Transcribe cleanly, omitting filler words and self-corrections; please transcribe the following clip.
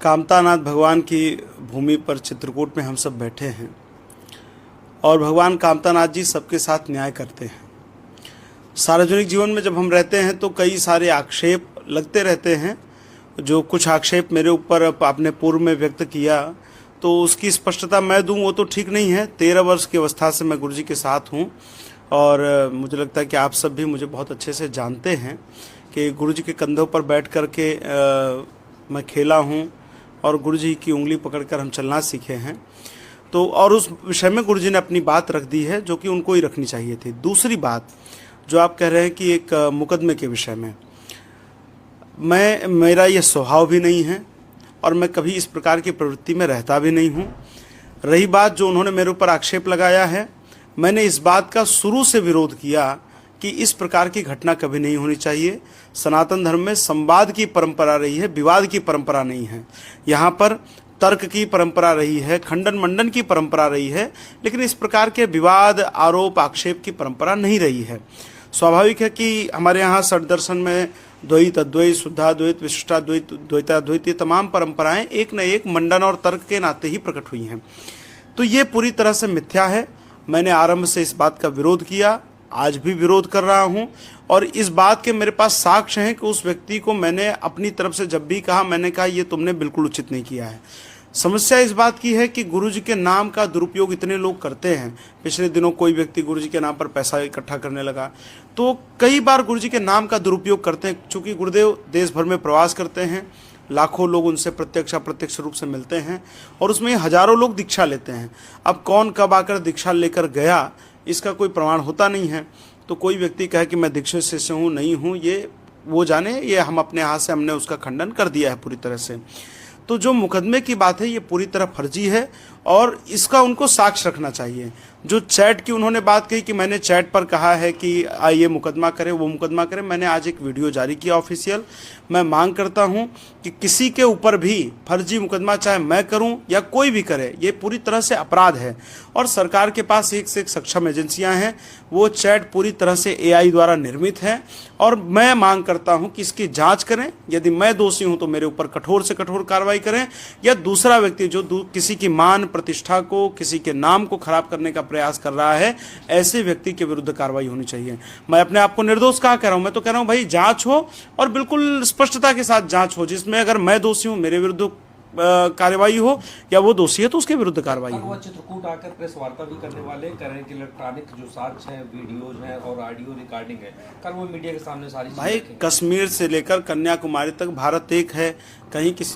कामतानाथ भगवान की भूमि पर चित्रकूट में हम सब बैठे हैं और भगवान कामतानाथ जी सबके साथ न्याय करते हैं। सार्वजनिक जीवन में जब हम रहते हैं तो कई सारे आक्षेप लगते रहते हैं। जो कुछ आक्षेप मेरे ऊपर आपने पूर्व में व्यक्त किया तो उसकी स्पष्टता मैं दूं वो तो ठीक नहीं है। 13 वर्ष की अवस्था से मैं गुरुजी के साथ हूं और मुझे लगता है कि आप सब भी मुझे बहुत अच्छे से जानते हैं कि गुरुजी के कंधों पर बैठ कर के मैं खेला हूं और गुरुजी की उंगली पकड़कर हम चलना सीखे हैं। तो और उस विषय में गुरुजी ने अपनी बात रख दी है जो कि उनको ही रखनी चाहिए थी। दूसरी बात जो आप कह रहे हैं कि एक मुकदमे के विषय में, मेरा यह स्वभाव भी नहीं है और मैं कभी इस प्रकार की प्रवृत्ति में रहता भी नहीं हूँ। रही बात जो उन्होंने मेरे ऊपर आक्षेप लगाया है, मैंने इस बात का शुरू से विरोध किया कि इस प्रकार की घटना कभी नहीं होनी चाहिए। सनातन धर्म में संवाद की परंपरा रही है, विवाद की परंपरा नहीं है। यहाँ पर तर्क की परंपरा रही है, खंडन मंडन की परंपरा रही है, लेकिन इस प्रकार के विवाद आरोप आक्षेप की परंपरा नहीं रही है। स्वाभाविक है कि हमारे यहाँ षट दर्शन में द्वैत अद्वैत शुद्धाद्वैत विशिष्टाद्वैत द्वैताद्वैत ये तमाम परंपराएं एक न एक मंडन और तर्क के नाते ही प्रकट हुई हैं। तो ये पूरी तरह से मिथ्या है। मैंने आरंभ से इस बात का विरोध किया, आज भी विरोध कर रहा हूं और इस बात के मेरे पास साक्ष्य हैं कि उस व्यक्ति को मैंने अपनी तरफ से जब भी कहा, मैंने कहा ये तुमने बिल्कुल उचित नहीं किया है। समस्या इस बात की है कि गुरुजी के नाम का दुरुपयोग इतने लोग करते हैं। पिछले दिनों कोई व्यक्ति गुरुजी के नाम पर पैसा इकट्ठा करने लगा, तो कई बार गुरुजी के नाम का दुरुपयोग करते हैं। चूंकि गुरुदेव देश भर में प्रवास करते हैं, लाखों लोग उनसे प्रत्यक्ष अप्रत्यक्ष रूप से मिलते हैं और उसमें हजारों लोग दीक्षा लेते हैं। अब कौन कब आकर दीक्षा लेकर गया इसका कोई प्रमाण होता नहीं है। तो कोई व्यक्ति कहे कि मैं दीक्षित शिष्य हूँ, नहीं हूँ, ये वो जाने, ये हम अपने हाथ से हमने उसका खंडन कर दिया है पूरी तरह से। तो जो मुकदमे की बात है ये पूरी तरह फर्जी है और इसका उनको साक्ष्य रखना चाहिए। जो चैट की उन्होंने बात कही कि मैंने चैट पर कहा है कि ये मुकदमा करें वो मुकदमा करें, मैंने आज एक वीडियो जारी किया ऑफिशियल। मैं मांग करता हूं कि किसी के ऊपर भी फर्जी मुकदमा चाहे मैं करूं या कोई भी करे, ये पूरी तरह से अपराध है और सरकार के पास एक से एक सक्षम एजेंसियां हैं। वो चैट पूरी तरह से AI द्वारा निर्मित है और मैं मांग करता हूं कि इसकी जांच करें। यदि मैं दोषी हूं तो मेरे ऊपर कठोर से कठोर कार्रवाई करें, या दूसरा व्यक्ति जो किसी की मान प्रतिष्ठा को, किसी के नाम को खराब करने का प्रयास कर रहा है, ऐसे व्यक्ति के विरुद्ध कार्रवाई होनी चाहिए। मैं अपने आप को निर्दोष कहाँ कह रहा हूं, मैं तो कह रहा हूं भाई जांच हो और बिल्कुल स्पष्टता के साथ जांच हो, जिसमें अगर मैं दोषी हूं मेरे विरुद्ध कार्रवाई हो या वो दोषी है तो उसके विरुद्ध कार्रवाई हो। चित्रकूट आकर प्रेस वार्ता भी करने वाले कह रहे हैं कि इलेक्ट्रॉनिक जो साक्ष्य है, वीडियोज हैं और ऑडियो रिकॉर्डिंग है, कल वो मीडिया के सामने सारी भाई कश्मीर से लेकर कन्याकुमारी तक भारत एक है, कहीं किसी